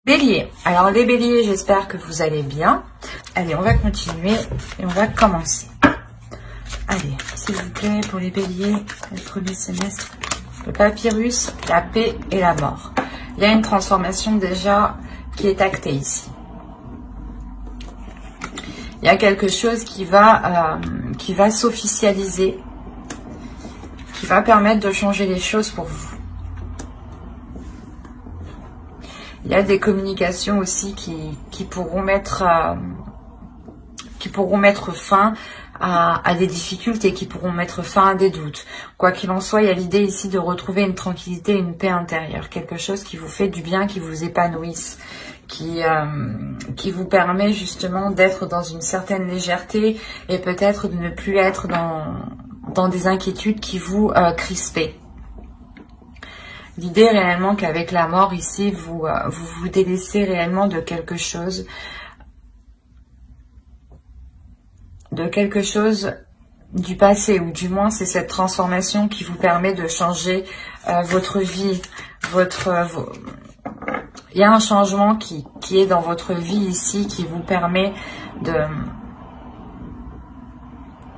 Bélier, alors les béliers, j'espère que vous allez bien. Allez, on va continuer et on va commencer. Allez, s'il vous plaît, pour les béliers, le premier semestre, le papyrus, la paix et la mort. Il y a une transformation déjà qui est actée ici. Il y a quelque chose qui va s'officialiser, qui va permettre de changer les choses pour vous. Il y a des communications aussi qui pourront mettre fin à des difficultés, qui pourront mettre fin à des doutes. Quoi qu'il en soit, il y a l'idée ici de retrouver une tranquillité, une paix intérieure, quelque chose qui vous fait du bien, qui vous épanouisse, qui vous permet justement d'être dans une certaine légèreté et peut-être de ne plus être dans des inquiétudes qui vous crispaient. L'idée réellement qu'avec la mort ici, vous vous délaissez réellement de quelque chose du passé, ou du moins c'est cette transformation qui vous permet de changer votre vie, il y a un changement qui est dans votre vie ici, qui vous permet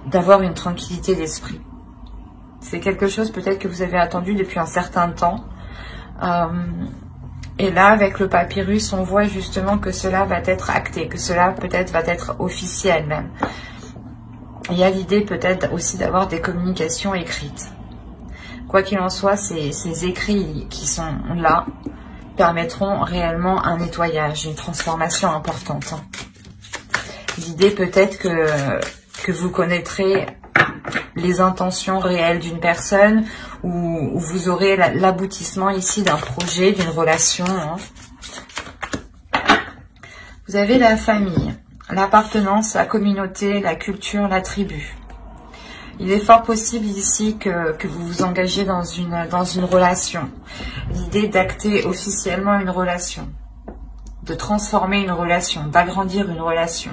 d'avoir une tranquillité d'esprit. C'est quelque chose peut-être que vous avez attendu depuis un certain temps. Et là, avec le papyrus, on voit justement que cela va être acté, que cela peut-être va être officiel même. Il y a l'idée peut-être aussi d'avoir des communications écrites. Quoi qu'il en soit, ces écrits qui sont là permettront réellement un nettoyage, une transformation importante. L'idée peut-être que vous connaîtrez les intentions réelles d'une personne, ou vous aurez l'aboutissement ici d'un projet, d'une relation. Vous avez la famille, l'appartenance, la communauté, la culture, la tribu. Il est fort possible ici que vous vous engagez dans une relation. L'idée d'acter officiellement une relation, de transformer une relation, d'agrandir une relation.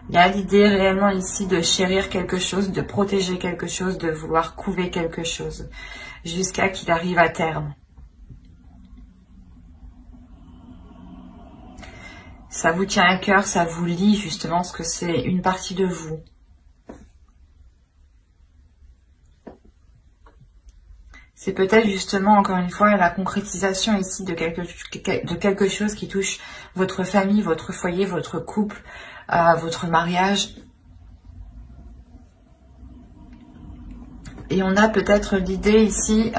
Il y a l'idée réellement ici de chérir quelque chose, de protéger quelque chose, de vouloir couver quelque chose, jusqu'à qu'il arrive à terme. Ça vous tient à cœur, ça vous lie justement, parce que c'est une partie de vous. C'est peut-être justement, encore une fois, la concrétisation ici de quelque chose qui touche votre famille, votre foyer, votre couple, votre mariage. Et on a peut-être l'idée ici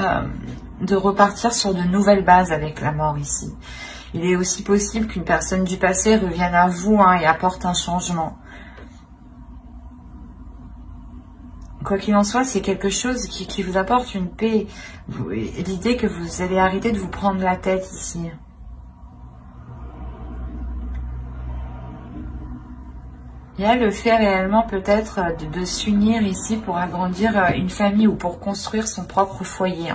de repartir sur de nouvelles bases avec la mort ici. Il est aussi possible qu'une personne du passé revienne à vous et apporte un changement. Quoi qu'il en soit, c'est quelque chose qui vous apporte une paix. L'idée que vous allez arrêter de vous prendre la tête ici. Il y a le fait réellement peut-être de s'unir ici pour agrandir une famille ou pour construire son propre foyer.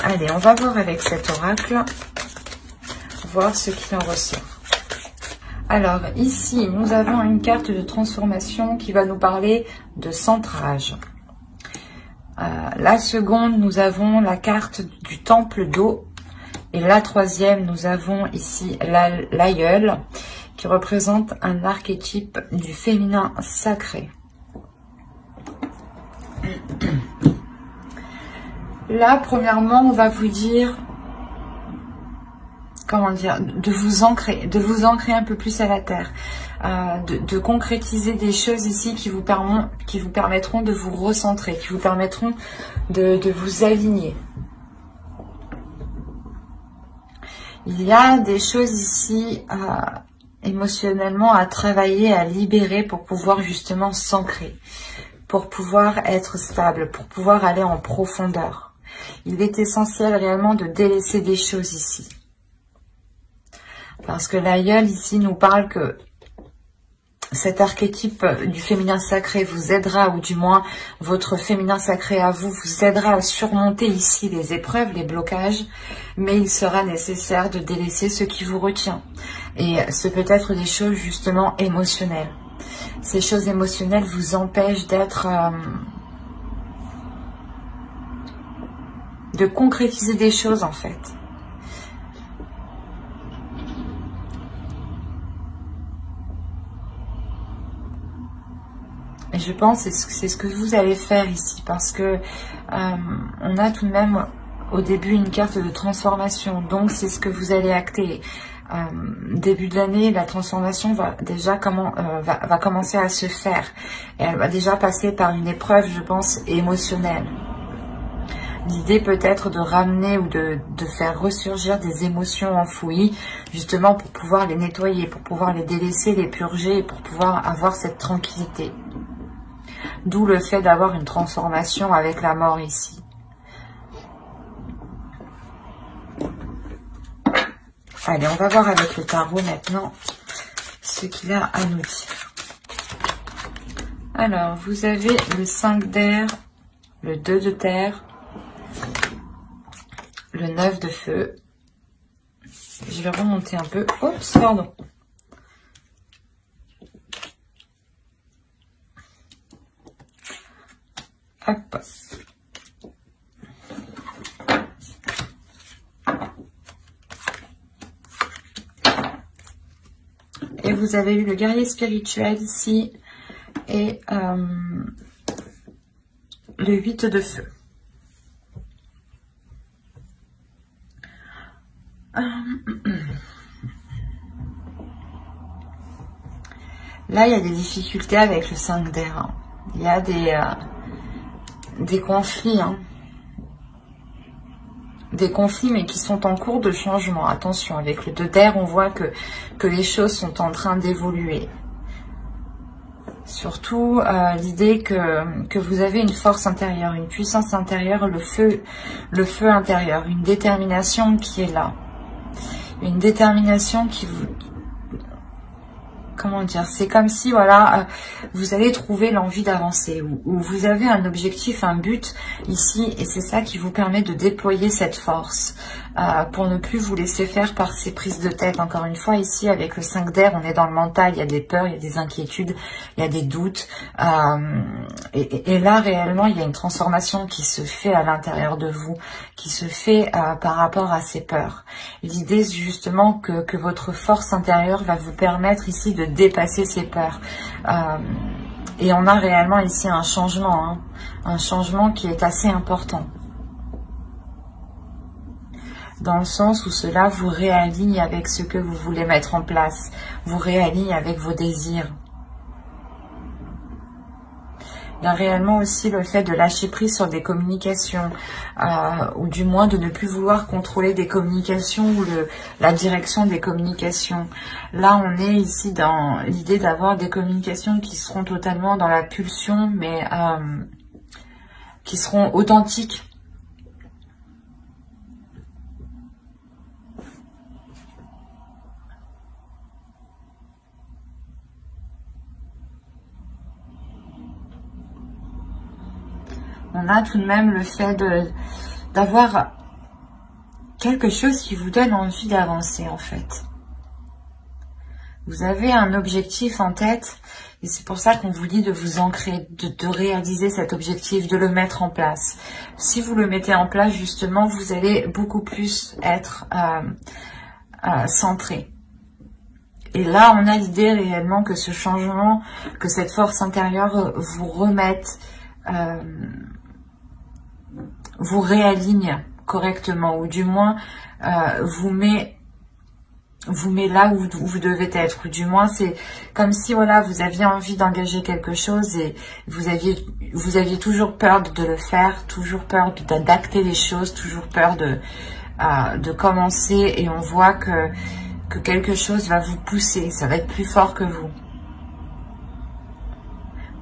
Allez, on va voir avec cet oracle, voir ce qu'il en ressort. Alors, ici, nous avons une carte de transformation qui va nous parler de centrage. La seconde, nous avons la carte du temple d'eau. Et la troisième, nous avons ici l'aïeul, qui représente un archétype du féminin sacré. Là, premièrement, on va vous dire, comment dire, de vous ancrer un peu plus à la terre, de concrétiser des choses ici qui vous permettront de vous recentrer, qui vous permettront de vous aligner. Il y a des choses ici émotionnellement à travailler, à libérer pour pouvoir justement s'ancrer, pour pouvoir être stable, pour pouvoir aller en profondeur. Il est essentiel réellement de délaisser des choses ici. Parce que l'aïeul ici nous parle que cet archétype du féminin sacré vous aidera, ou du moins votre féminin sacré à vous aidera à surmonter ici les épreuves, les blocages, mais il sera nécessaire de délaisser ce qui vous retient. Et ce peut être des choses justement émotionnelles. Ces choses émotionnelles vous empêchent d'être... de concrétiser des choses en fait. Et je pense que c'est ce que vous allez faire ici, parce que on a tout de même au début une carte de transformation, donc c'est ce que vous allez acter. Début de l'année, la transformation va déjà va commencer à se faire, et elle va déjà passer par une épreuve, je pense, émotionnelle. L'idée peut être de ramener ou de faire ressurgir des émotions enfouies, justement pour pouvoir les nettoyer, pour pouvoir les délaisser, les purger, et pour pouvoir avoir cette tranquillité. D'où le fait d'avoir une transformation avec la mort ici. Allez, on va voir avec le tarot maintenant ce qu'il a à nous dire. Alors, vous avez le 5 d'air, le 2 de terre, le 9 de feu. Je vais remonter un peu. Oups, pardon. Hop. Et vous avez eu le guerrier spirituel ici et le 8 de feu. Là, il y a des difficultés avec le 5 d'air. Hein. Il y a des conflits. Hein. Des conflits, mais qui sont en cours de changement. Attention, avec le 2 d'air, on voit que les choses sont en train d'évoluer. Surtout l'idée que vous avez une force intérieure, une puissance intérieure, le feu intérieur, une détermination qui est là. Une détermination qui vous... Comment dire? C'est comme si, voilà, vous allez trouver l'envie d'avancer, ou vous avez un objectif, un but ici, et c'est ça qui vous permet de déployer cette force, pour ne plus vous laisser faire par ces prises de tête. Encore une fois, ici, avec le 5 d'air, on est dans le mental, il y a des peurs, il y a des inquiétudes, il y a des doutes, et là, réellement, il y a une transformation qui se fait à l'intérieur de vous, qui se fait par rapport à ces peurs. L'idée, c'est justement que votre force intérieure va vous permettre ici de dépasser ces peurs. Et on a réellement ici un changement, hein, un changement qui est assez important. Dans le sens où cela vous réaligne avec ce que vous voulez mettre en place, vous réaligne avec vos désirs. Il y a réellement aussi le fait de lâcher prise sur des communications, ou du moins de ne plus vouloir contrôler des communications ou la direction des communications. Là, on est ici dans l'idée d'avoir des communications qui seront totalement dans la pulsion, mais qui seront authentiques. On a tout de même le fait d'avoir quelque chose qui vous donne envie d'avancer, en fait. Vous avez un objectif en tête, et c'est pour ça qu'on vous dit de vous ancrer, de réaliser cet objectif, de le mettre en place. Si vous le mettez en place, justement, vous allez beaucoup plus être centré. Et là, on a l'idée réellement que ce changement, que cette force intérieure vous remette... vous réaligne correctement, ou du moins vous met là où vous devez être, ou du moins c'est comme si, voilà, vous aviez envie d'engager quelque chose et vous aviez toujours peur de le faire, toujours peur d'acter les choses, toujours peur de commencer, et on voit que quelque chose va vous pousser, ça va être plus fort que vous.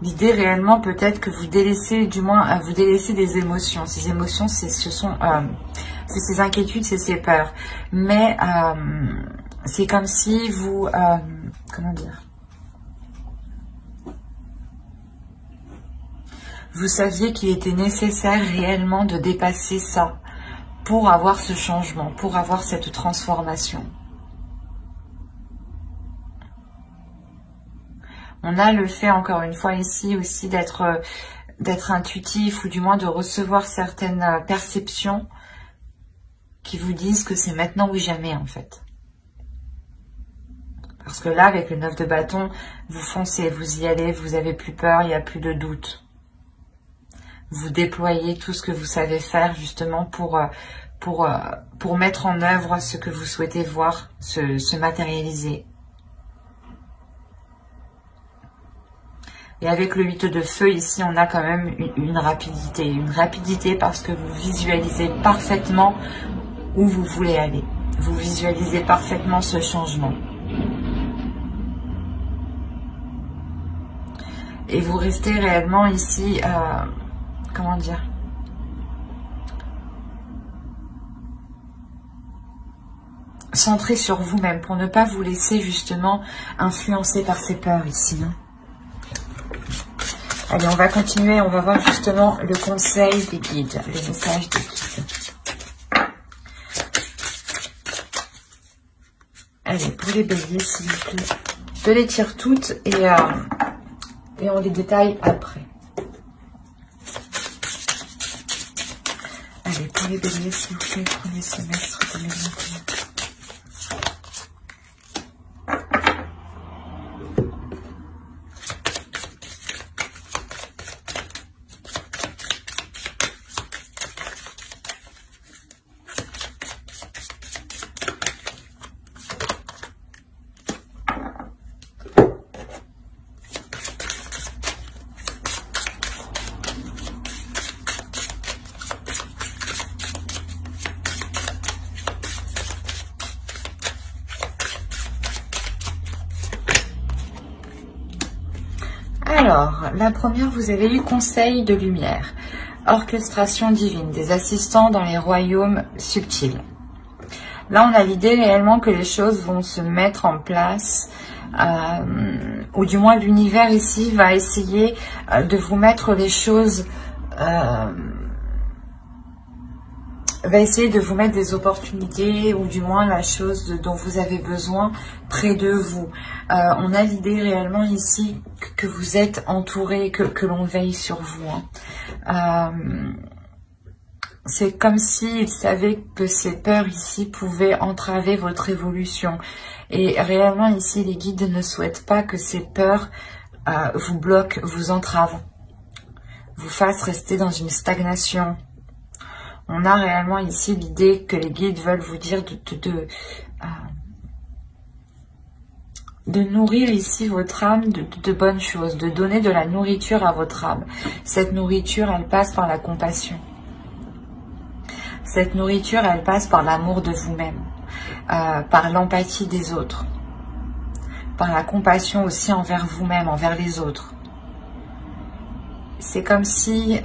L'idée réellement peut-être que vous délaissez, du moins vous délaissez des émotions. Ces émotions, c'est ces inquiétudes, c'est ces peurs. Mais c'est comme si vous, comment dire, Vous saviez qu'il était nécessaire réellement de dépasser ça pour avoir ce changement, pour avoir cette transformation. On a le fait, encore une fois, ici aussi d'être intuitif, ou du moins de recevoir certaines perceptions qui vous disent que c'est maintenant ou jamais, en fait. Parce que là, avec le 9 de bâton, vous foncez, vous y allez, vous avez plus peur, il n'y a plus de doute. Vous déployez tout ce que vous savez faire, justement, pour mettre en œuvre ce que vous souhaitez voir se matérialiser. Et avec le 8 de feu, ici, on a quand même une rapidité. Une rapidité parce que vous visualisez parfaitement où vous voulez aller. Vous visualisez parfaitement ce changement. Et vous restez réellement ici, comment dire, centré sur vous-même pour ne pas vous laisser justement influencer par ces peurs ici. Hein. Allez, on va continuer, on va voir justement le conseil des guides, le message des guides. Allez, pour les béliers, s'il vous plaît. Je les tire toutes et on les détaille après. Allez, pour les béliers, s'il vous plaît, premier semestre 2021. Alors, la première, vous avez eu conseil de lumière, orchestration divine, des assistants dans les royaumes subtils. Là, on a l'idée réellement que les choses vont se mettre en place, ou du moins l'univers ici va essayer de vous mettre les choses, va essayer de vous mettre des opportunités, ou du moins la chose dont vous avez besoin près de vous. On a l'idée réellement ici que vous êtes entouré, que l'on veille sur vous. Hein. C'est comme s'ils savaient que ces peurs ici pouvaient entraver votre évolution. Et réellement ici, les guides ne souhaitent pas que ces peurs vous bloquent, vous entravent, vous fassent rester dans une stagnation. On a réellement ici l'idée que les guides veulent vous dire de nourrir ici votre âme de bonnes choses, de donner de la nourriture à votre âme. Cette nourriture, elle passe par la compassion. Cette nourriture, elle passe par l'amour de vous-même, par l'empathie des autres, par la compassion aussi envers vous-même, envers les autres. C'est comme si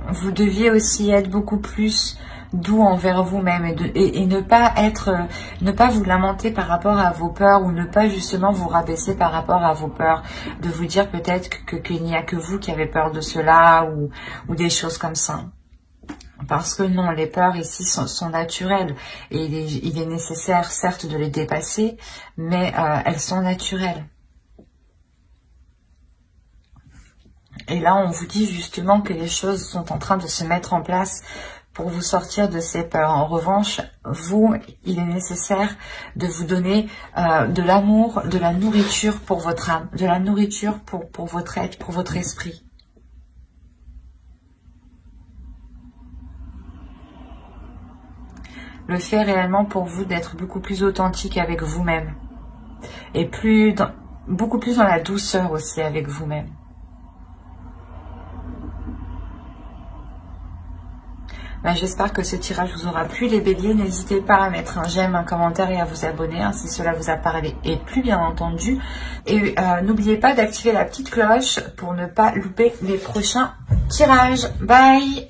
vous deviez aussi être beaucoup plus doux envers vous-même et ne pas vous lamenter par rapport à vos peurs, ou ne pas justement vous rabaisser par rapport à vos peurs, de vous dire peut-être qu'il n'y a que vous qui avez peur de cela, ou des choses comme ça. Parce que non, les peurs ici sont naturelles, et il est nécessaire certes de les dépasser, mais elles sont naturelles. Et là, on vous dit justement que les choses sont en train de se mettre en place pour vous sortir de ces peurs. En revanche, vous, il est nécessaire de vous donner de l'amour, de la nourriture pour votre âme, de la nourriture pour votre être, pour votre esprit. Le fait réellement pour vous d'être beaucoup plus authentique avec vous-même. Et beaucoup plus dans la douceur aussi avec vous-même. Ben, j'espère que ce tirage vous aura plu, les béliers. N'hésitez pas à mettre un j'aime, un commentaire et à vous abonner si cela vous a parlé et plu, bien entendu. Et n'oubliez pas d'activer la petite cloche pour ne pas louper les prochains tirages. Bye!